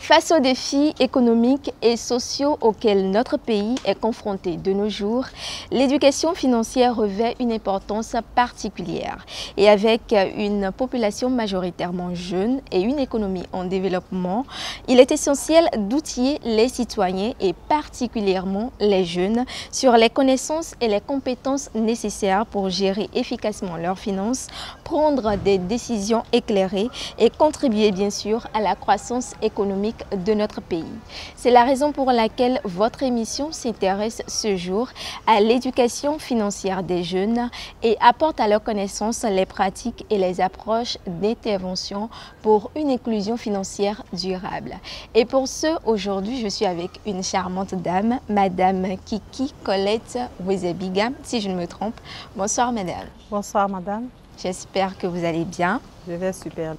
Face aux défis économiques et sociaux auxquels notre pays est confronté de nos jours, l'éducation financière revêt une importance particulière. Et avec une population majoritairement jeune et une économie en développement, il est essentiel d'outiller les citoyens et particulièrement les jeunes sur les connaissances et les compétences nécessaires pour gérer efficacement leurs finances, prendre des décisions éclairées et contribuer bien sûr à la croissance économique de notre pays. C'est la raison pour laquelle votre émission s'intéresse ce jour à l'éducation financière des jeunes et apporte à leur connaissance les pratiques et les approches d'intervention pour une inclusion financière durable. Et pour ce, aujourd'hui, je suis avec une charmante dame, Madame Kiki Colette Wezebiga, si je ne me trompe. Bonsoir, Madame. Bonsoir, Madame. J'espère que vous allez bien. Je vais super.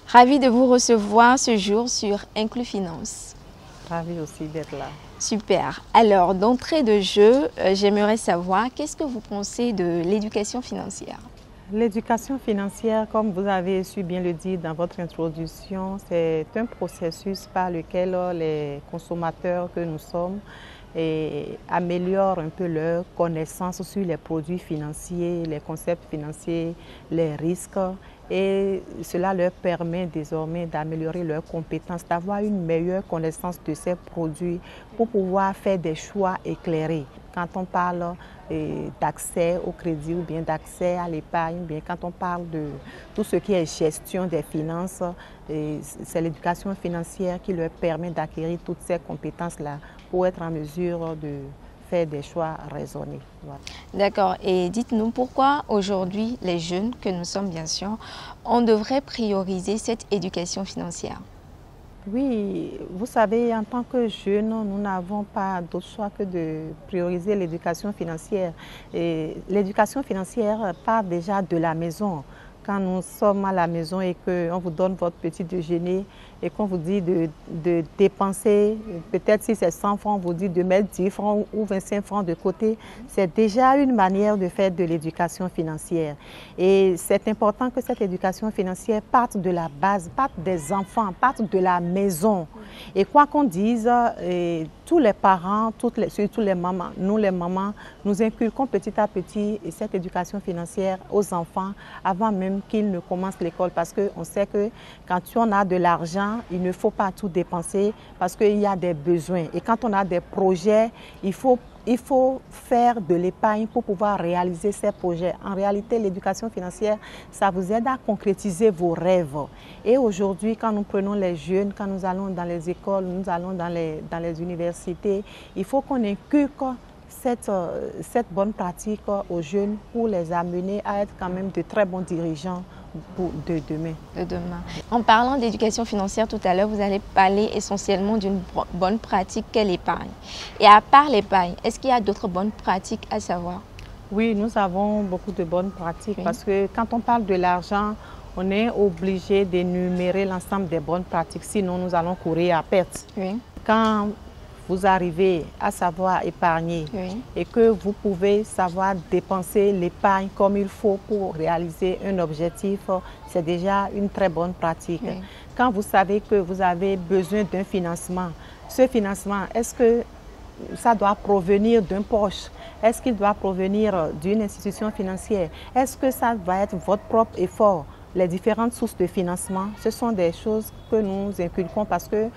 Ravie de vous recevoir ce jour sur Inclus Finance. Ravie aussi d'être là. Super. Alors, d'entrée de jeu, j'aimerais savoir, qu'est-ce que vous pensez de l'éducation financière? L'éducation financière, comme vous avez su bien le dire dans votre introduction, c'est un processus par lequel les consommateurs que nous sommes améliorent un peu leur connaissance sur les produits financiers, les concepts financiers, les risques. Et cela leur permet désormais d'améliorer leurs compétences, d'avoir une meilleure connaissance de ces produits pour pouvoir faire des choix éclairés. Quand on parle d'accès au crédit ou bien d'accès à l'épargne, bien quand on parle de tout ce qui est gestion des finances, c'est l'éducation financière qui leur permet d'acquérir toutes ces compétences-là pour être en mesure de faire des choix raisonnés. Voilà. D'accord. Et dites-nous pourquoi aujourd'hui, les jeunes que nous sommes bien sûr, on devrait prioriser cette éducation financière? Oui, vous savez, en tant que jeunes, nous n'avons pas d'autre choix que de prioriser l'éducation financière. Et l'éducation financière part déjà de la maison. Quand nous sommes à la maison et qu'on vous donne votre petit déjeuner et qu'on vous dit de dépenser, peut-être si c'est 100 francs, on vous dit de mettre 10 francs ou 25 francs de côté, c'est déjà une manière de faire de l'éducation financière. Et c'est important que cette éducation financière parte de la base, parte des enfants, parte de la maison. Et quoi qu'on dise, tous les parents, surtout les mamans, nous les mamans, nous inculquons petit à petit cette éducation financière aux enfants avant même qu'ils ne commencent l'école, parce qu'on sait que quand on a de l'argent, il ne faut pas tout dépenser parce qu'il y a des besoins. Et quand on a des projets, il faut faire de l'épargne pour pouvoir réaliser ces projets. En réalité, l'éducation financière, ça vous aide à concrétiser vos rêves. Et aujourd'hui, quand nous prenons les jeunes, quand nous allons dans les écoles, nous allons dans les universités, il faut qu'on inculque cette bonne pratique aux jeunes pour les amener à être quand même de très bons dirigeants de demain. En parlant d'éducation financière tout à l'heure, vous allez parler essentiellement d'une bonne pratique qu'est l'épargne. Et à part l'épargne, est-ce qu'il y a d'autres bonnes pratiques à savoir? Oui, nous avons beaucoup de bonnes pratiques parce que quand on parle de l'argent, on est obligé d'énumérer l'ensemble des bonnes pratiques, sinon nous allons courir à perte. Oui. Quand vous arrivez à savoir épargner et que vous pouvez savoir dépenser l'épargne comme il faut pour réaliser un objectif, c'est déjà une très bonne pratique. Oui. Quand vous savez que vous avez besoin d'un financement, ce financement, est-ce que ça doit provenir d'un poche? Est-ce qu'il doit provenir d'une institution financière? Est-ce que ça va être votre propre effort? Les différentes sources de financement, ce sont des choses que nous inculquons parce que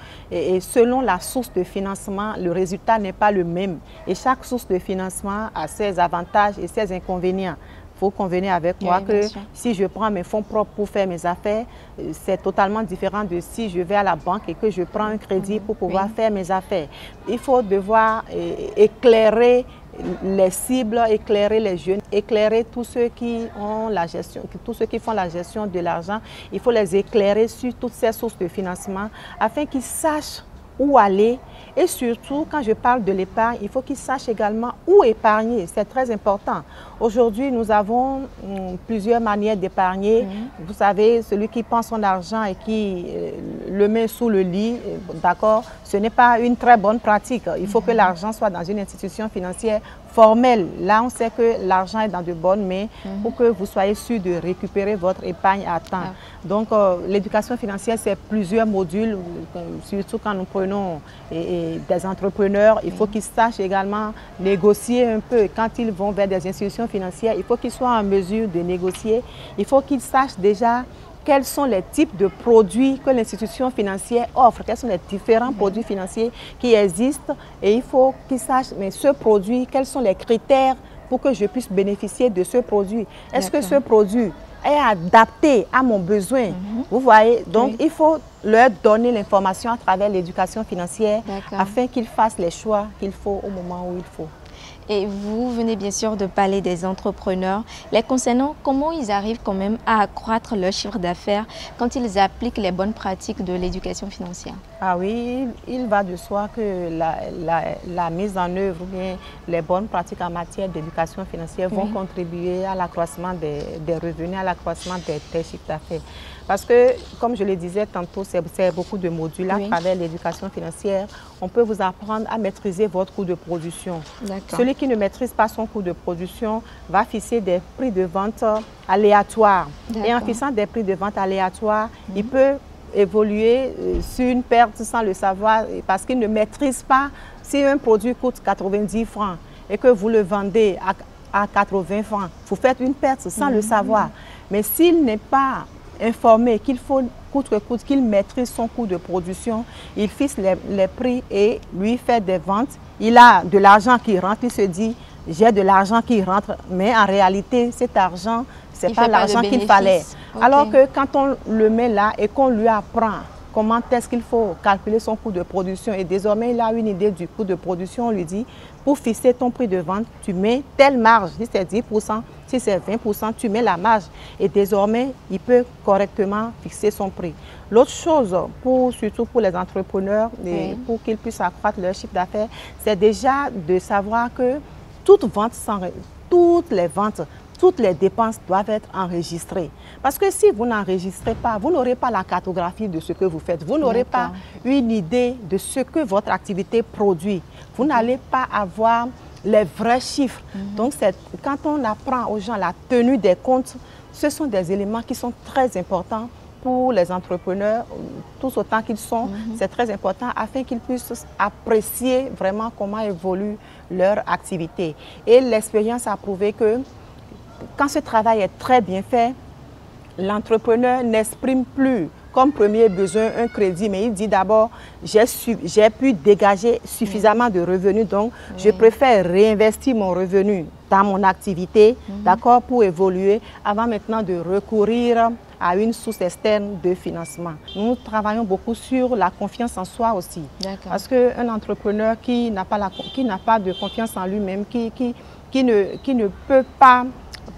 selon la source de financement, le résultat n'est pas le même. Et chaque source de financement a ses avantages et ses inconvénients. Vous convenez avec moi que si je prends mes fonds propres pour faire mes affaires, c'est totalement différent de si je vais à la banque et que je prends un crédit pour pouvoir faire mes affaires. Il faut devoir éclairer les cibles, éclairer les jeunes, éclairer tous ceux qui ont la gestion, tous ceux qui font la gestion de l'argent. Il faut les éclairer sur toutes ces sources de financement afin qu'ils sachent où aller. Et surtout, quand je parle de l'épargne, il faut qu'ils sachent également où épargner. C'est très important. Aujourd'hui, nous avons plusieurs manières d'épargner. Vous savez, celui qui prend son argent et qui le met sous le lit, d'accord, ce n'est pas une très bonne pratique. Il faut que l'argent soit dans une institution financière formelle. Là, on sait que l'argent est dans de bonnes mains pour que vous soyez sûr de récupérer votre épargne à temps. Donc, l'éducation financière, c'est plusieurs modules, surtout quand nous prenons des entrepreneurs. Il faut qu'ils sachent également négocier un peu. Quand ils vont vers des institutions financières, il faut qu'ils soient en mesure de négocier. Il faut qu'ils sachent déjà quels sont les types de produits que l'institution financière offre, quels sont les différents produits financiers qui existent. Et il faut qu'ils sachent, mais ce produit, quels sont les critères pour que je puisse bénéficier de ce produit. Est-ce que ce produit est adapté à mon besoin? Vous voyez, donc il faut leur donner l'information à travers l'éducation financière afin qu'ils fassent les choix qu'il faut au moment où il faut. Et vous venez bien sûr de parler des entrepreneurs. Les concernant, comment ils arrivent quand même à accroître leur chiffre d'affaires quand ils appliquent les bonnes pratiques de l'éducation financière? Ah oui, il va de soi que la mise en œuvre ou bien les bonnes pratiques en matière d'éducation financière vont contribuer à l'accroissement des revenus, à l'accroissement des chiffres d'affaires. Parce que, comme je le disais tantôt, c'est beaucoup de modules. À travers l'éducation financière, on peut vous apprendre à maîtriser votre coût de production. Celui qui ne maîtrise pas son coût de production va fixer des prix de vente aléatoires. Et en fixant des prix de vente aléatoires, il peut évoluer sur une perte sans le savoir parce qu'il ne maîtrise pas. Si un produit coûte 90 francs et que vous le vendez à 80 francs, vous faites une perte sans le savoir. Mais s'il n'est pas informé qu'il faut coûte que coûte qu'il maîtrise son coût de production, il fixe les prix et lui fait des ventes. Il a de l'argent qui rentre, il se dit j'ai de l'argent qui rentre, mais en réalité cet argent, ce n'est pas l'argent qu'il fallait. Alors que quand on le met là et qu'on lui apprend comment est-ce qu'il faut calculer son coût de production et désormais il a une idée du coût de production, on lui dit pour fixer ton prix de vente, tu mets telle marge, si c'est 10%, si c'est 20%, tu mets la marge et désormais il peut correctement fixer son prix. L'autre chose, surtout pour les entrepreneurs et pour qu'ils puissent accroître leur chiffre d'affaires, c'est déjà de savoir que toutes les ventes, toutes les dépenses doivent être enregistrées. Parce que si vous n'enregistrez pas, vous n'aurez pas la cartographie de ce que vous faites. Vous n'aurez pas une idée de ce que votre activité produit. Vous n'allez pas avoir les vrais chiffres. Donc, quand on apprend aux gens la tenue des comptes, ce sont des éléments qui sont très importants pour les entrepreneurs, tous autant qu'ils sont. C'est très important afin qu'ils puissent apprécier vraiment comment évolue leur activité. Et l'expérience a prouvé que quand ce travail est très bien fait, l'entrepreneur n'exprime plus comme premier besoin un crédit, mais il dit d'abord, j'ai pu dégager suffisamment de revenus, donc je préfère réinvestir mon revenu dans mon activité, d'accord, pour évoluer, avant maintenant de recourir à une source externe de financement. Nous travaillons beaucoup sur la confiance en soi aussi. Parce qu'un entrepreneur qui n'a pas de confiance en lui-même, qui ne peut pas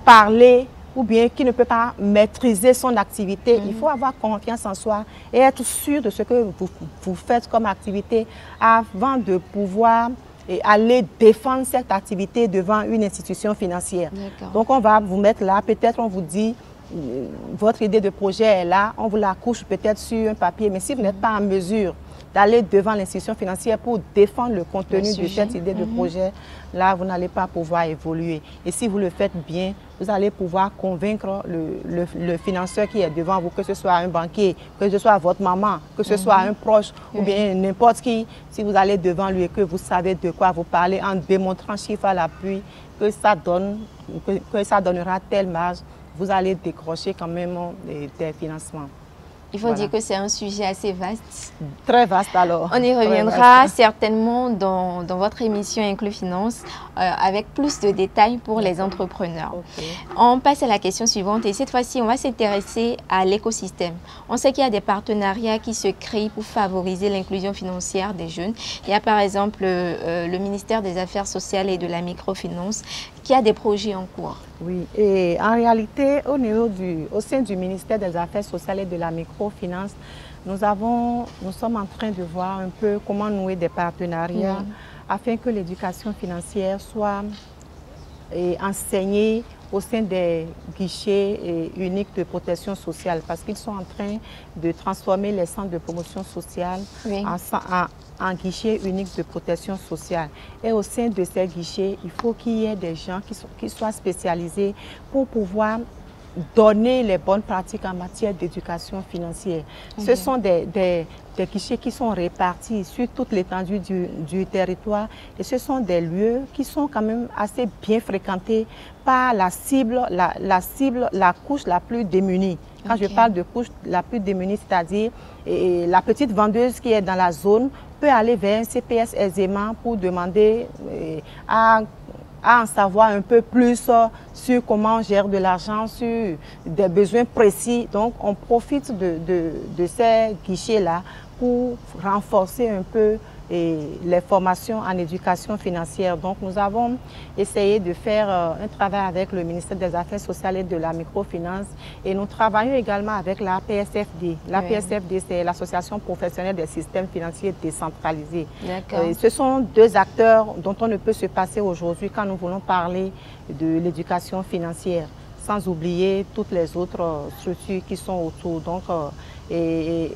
parler ou bien qui ne peut pas maîtriser son activité, il faut avoir confiance en soi et être sûr de ce que vous faites comme activité avant de pouvoir aller défendre cette activité devant une institution financière. Donc on va vous mettre là, peut-être on vous dit, votre idée de projet est là, on vous la couche peut-être sur un papier, mais si vous n'êtes pas en mesure d'aller devant l'institution financière pour défendre le contenu de cette idée de projet, là, vous n'allez pas pouvoir évoluer. Et si vous le faites bien, vous allez pouvoir convaincre le financeur qui est devant vous, que ce soit un banquier, que ce soit votre maman, que ce soit un proche ou bien n'importe qui. Si vous allez devant lui et que vous savez de quoi vous parlez en démontrant chiffre à l'appui que ça donnera telle marge, vous allez décrocher quand même des financements. Il faut dire que c'est un sujet assez vaste. Très vaste alors. On y reviendra certainement dans votre émission Inclus Finance avec plus de détails pour les entrepreneurs. On passe à la question suivante et cette fois-ci, on va s'intéresser à l'écosystème. On sait qu'il y a des partenariats qui se créent pour favoriser l'inclusion financière des jeunes. Il y a par exemple le ministère des Affaires sociales et de la microfinance qui a des projets en cours. Oui, et en réalité, au sein du ministère des Affaires sociales et de la microfinance, nous sommes en train de voir un peu comment nouer des partenariats afin que l'éducation financière soit enseignée au sein des guichets uniques de protection sociale, parce qu'ils sont en train de transformer les centres de promotion sociale en guichets uniques de protection sociale. Et au sein de ces guichets, il faut qu'il y ait des gens qui soient spécialisés pour pouvoir donner les bonnes pratiques en matière d'éducation financière. Ce sont des guichets qui sont répartis sur toute l'étendue du territoire, et ce sont des lieux qui sont quand même assez bien fréquentés par la couche la plus démunie. Quand je parle de couche la plus démunie, c'est-à-dire la petite vendeuse qui est dans la zone peut aller vers un CPS aisément pour demander à en savoir un peu plus sur comment on gère de l'argent, sur des besoins précis. Donc, on profite de ces guichets-là pour renforcer un peu les formations en éducation financière. Donc, nous avons essayé de faire un travail avec le ministère des Affaires sociales et de la microfinance, et nous travaillons également avec la PSFD. La PSFD, c'est l'Association professionnelle des systèmes financiers décentralisés. Ce sont deux acteurs dont on ne peut se passer aujourd'hui quand nous voulons parler de l'éducation financière, sans oublier toutes les autres structures qui sont autour. Donc,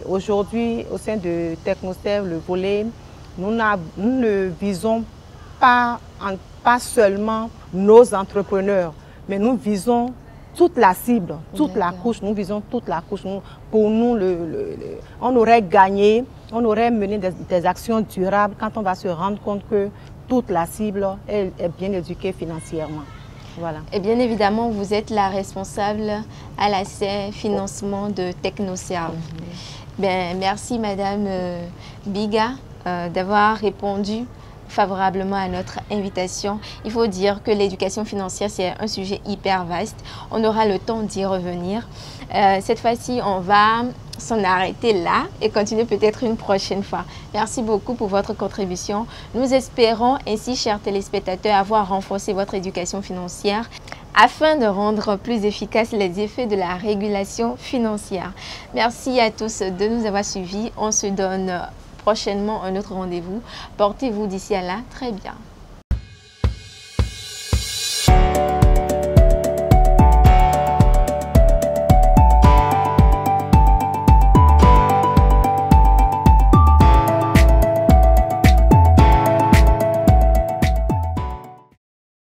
aujourd'hui, au sein de TechnoServe, le volet, nous ne visons pas seulement nos entrepreneurs, mais nous visons toute la cible, toute la couche. Nous visons toute la couche. Pour nous, on aurait gagné, on aurait mené des actions durables quand on va se rendre compte que toute la cible est bien éduquée financièrement. Voilà. Et bien évidemment, vous êtes la responsable à l'ACER financement de TechnoServe. Merci Madame Biga d'avoir répondu favorablement à notre invitation. Il faut dire que l'éducation financière, c'est un sujet hyper vaste. On aura le temps d'y revenir. Cette fois-ci, on va s'en arrêter là et continuer peut-être une prochaine fois. Merci beaucoup pour votre contribution. Nous espérons ainsi, chers téléspectateurs, avoir renforcé votre éducation financière afin de rendre plus efficaces les effets de la régulation financière. Merci à tous de nous avoir suivis. On se donne prochainement un autre rendez-vous. Portez-vous d'ici à là très bien.